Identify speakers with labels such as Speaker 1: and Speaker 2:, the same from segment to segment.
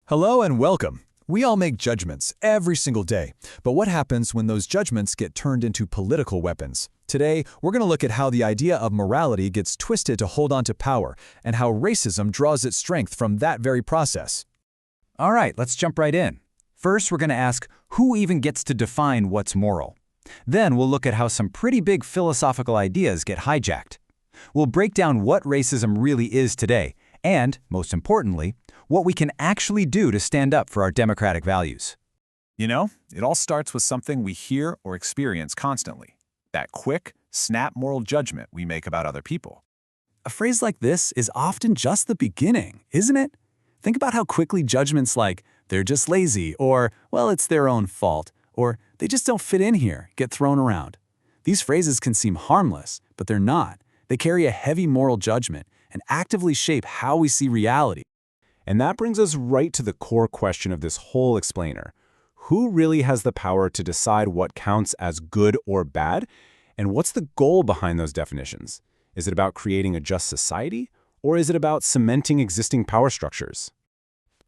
Speaker 1: Hello and welcome. We all make judgments every single day, but what happens when those judgments get turned into political weapons? Today, we're going to look at how the idea of morality gets twisted to hold on to power and how racism draws its strength from that very process.
Speaker 2: All right, let's jump right in. First, we're going to ask who even gets to define what's moral. Then we'll look at how some pretty big philosophical ideas get hijacked. We'll break down what racism really is today and, most importantly, what we can actually do to stand up for our democratic values.
Speaker 3: You know, it all starts with something we hear or experience constantly. That quick, snap moral judgment we make about other people.
Speaker 4: A phrase like this is often just the beginning, isn't it? Think about how quickly judgments like, they're just lazy, or, well, it's their own fault, or they just don't fit in here, get thrown around. These phrases can seem harmless, but they're not. They carry a heavy moral judgment and actively shape how we see reality.
Speaker 5: And that brings us right to the core question of this whole explainer. Who really has the power to decide what counts as good or bad? And what's the goal behind those definitions? Is it about creating a just society? Or is it about cementing existing power structures?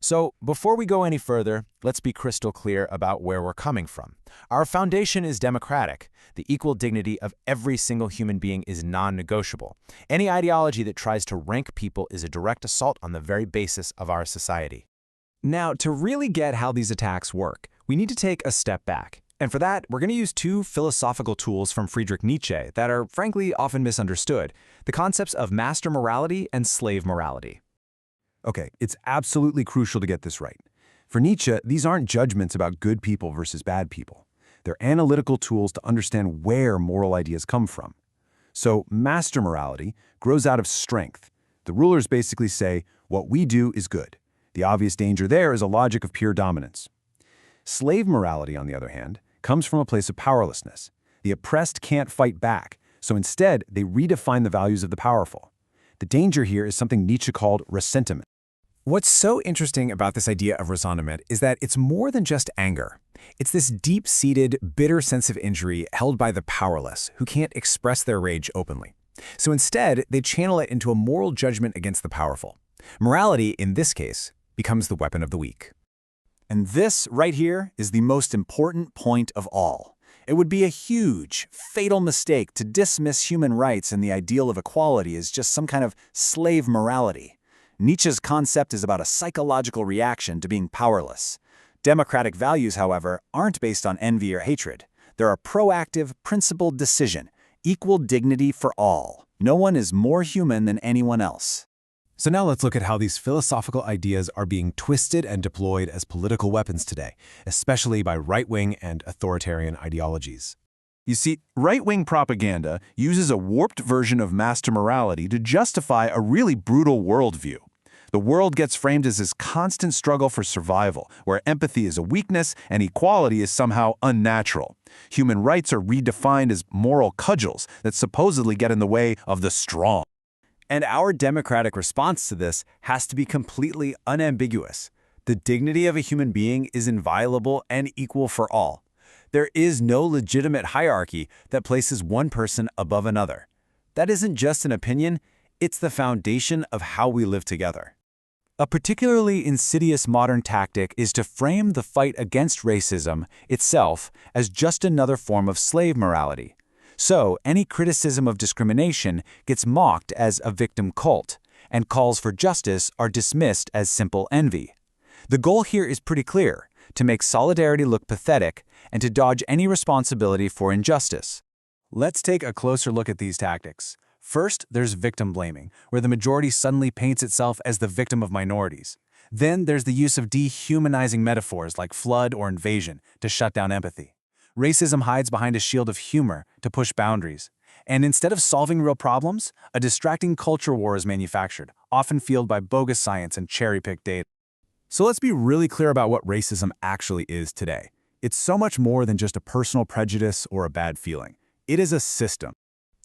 Speaker 3: So, before we go any further, let's be crystal clear about where we're coming from. Our foundation is democratic. The equal dignity of every single human being is non-negotiable. Any ideology that tries to rank people is a direct assault on the very basis of our society.
Speaker 2: Now, to really get how these attacks work, we need to take a step back. And for that, we're going to use two philosophical tools from Friedrich Nietzsche that are, frankly, often misunderstood: the concepts of master morality and slave morality.
Speaker 6: Okay, it's absolutely crucial to get this right. For Nietzsche, these aren't judgments about good people versus bad people. They're analytical tools to understand where moral ideas come from. So, master morality grows out of strength. The rulers basically say, what we do is good. The obvious danger there is a logic of pure dominance. Slave morality, on the other hand, comes from a place of powerlessness. The oppressed can't fight back, so instead they redefine the values of the powerful. The danger here is something Nietzsche called ressentiment.
Speaker 2: What's so interesting about this idea of resentment is that it's more than just anger. It's this deep-seated, bitter sense of injury held by the powerless who can't express their rage openly. So instead, they channel it into a moral judgment against the powerful. Morality, in this case, becomes the weapon of the weak.
Speaker 1: And this right here is the most important point of all. It would be a huge, fatal mistake to dismiss human rights and the ideal of equality as just some kind of slave morality. Nietzsche's concept is about a psychological reaction to being powerless. Democratic values, however, aren't based on envy or hatred. They're a proactive, principled decision, equal dignity for all. No one is more human than anyone else.
Speaker 6: So now let's look at how these philosophical ideas are being twisted and deployed as political weapons today, especially by right-wing and authoritarian ideologies.
Speaker 4: You see, right-wing propaganda uses a warped version of master morality to justify a really brutal worldview. The world gets framed as this constant struggle for survival, where empathy is a weakness and equality is somehow unnatural. Human rights are redefined as moral cudgels that supposedly get in the way of the strong.
Speaker 2: And our democratic response to this has to be completely unambiguous. The dignity of a human being is inviolable and equal for all. There is no legitimate hierarchy that places one person above another. That isn't just an opinion, it's the foundation of how we live together. A particularly insidious modern tactic is to frame the fight against racism itself as just another form of slave morality. So, any criticism of discrimination gets mocked as a victim cult, and calls for justice are dismissed as simple envy. The goal here is pretty clear: to make solidarity look pathetic and to dodge any responsibility for injustice. Let's take a closer look at these tactics. First, there's victim blaming, where the majority suddenly paints itself as the victim of minorities. Then there's the use of dehumanizing metaphors like flood or invasion to shut down empathy. Racism hides behind a shield of humor to push boundaries. And instead of solving real problems, a distracting culture war is manufactured, often fueled by bogus science and cherry-picked data.
Speaker 4: So let's be really clear about what racism actually is today. It's so much more than just a personal prejudice or a bad feeling. It is a system.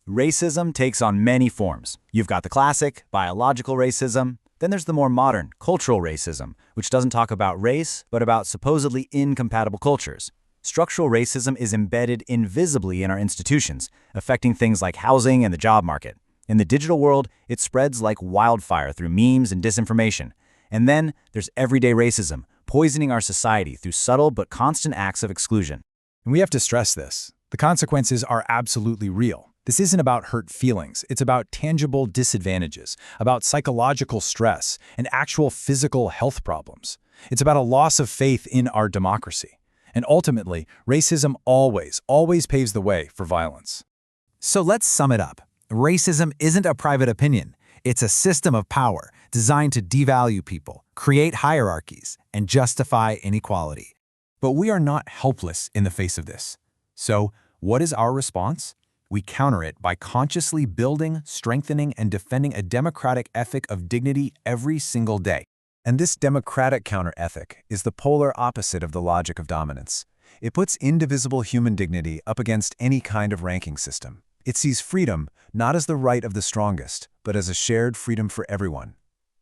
Speaker 2: Racism takes on many forms. You've got the classic, biological racism. Then there's the more modern, cultural racism, which doesn't talk about race, but about supposedly incompatible cultures. Structural racism is embedded invisibly in our institutions, affecting things like housing and the job market. In the digital world, it spreads like wildfire through memes and disinformation.
Speaker 1: And then there's everyday racism, poisoning our society through subtle but constant acts of exclusion.
Speaker 2: And we have to stress this. The consequences are absolutely real. This isn't about hurt feelings. It's about tangible disadvantages, about psychological stress, and actual physical health problems. It's about a loss of faith in our democracy. And ultimately, racism always paves the way for violence.
Speaker 1: So let's sum it up. Racism isn't a private opinion. It's a system of power designed to devalue people, create hierarchies, and justify inequality.
Speaker 6: But we are not helpless in the face of this. So, what is our response? We counter it by consciously building, strengthening, and defending a democratic ethic of dignity every single day. And this democratic counter-ethic is the polar opposite of the logic of dominance. It puts indivisible human dignity up against any kind of ranking system. It sees freedom not as the right of the strongest, but as a shared freedom for everyone.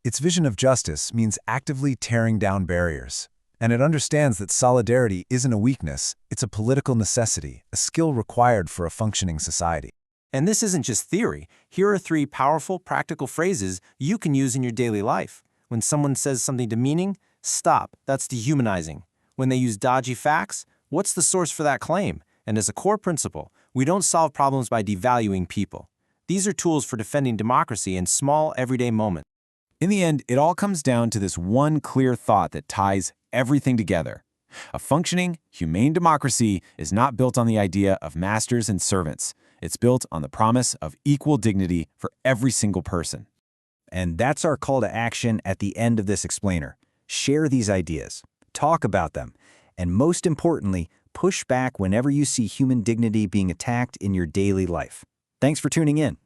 Speaker 6: Its vision of justice means actively tearing down barriers. And it understands that solidarity isn't a weakness, it's a political necessity, a skill required for a functioning society.
Speaker 3: And this isn't just theory. Here are 3 powerful, practical phrases you can use in your daily life. When someone says something demeaning, stop, that's dehumanizing. When they use dodgy facts, what's the source for that claim? And as a core principle, we don't solve problems by devaluing people. These are tools for defending democracy in small, everyday moments.
Speaker 4: In the end, it all comes down to this one clear thought that ties everything together. A functioning, humane democracy is not built on the idea of masters and servants. It's built on the promise of equal dignity for every single person.
Speaker 1: And that's our call to action at the end of this explainer. Share these ideas, talk about them, and most importantly, push back whenever you see human dignity being attacked in your daily life. Thanks for tuning in.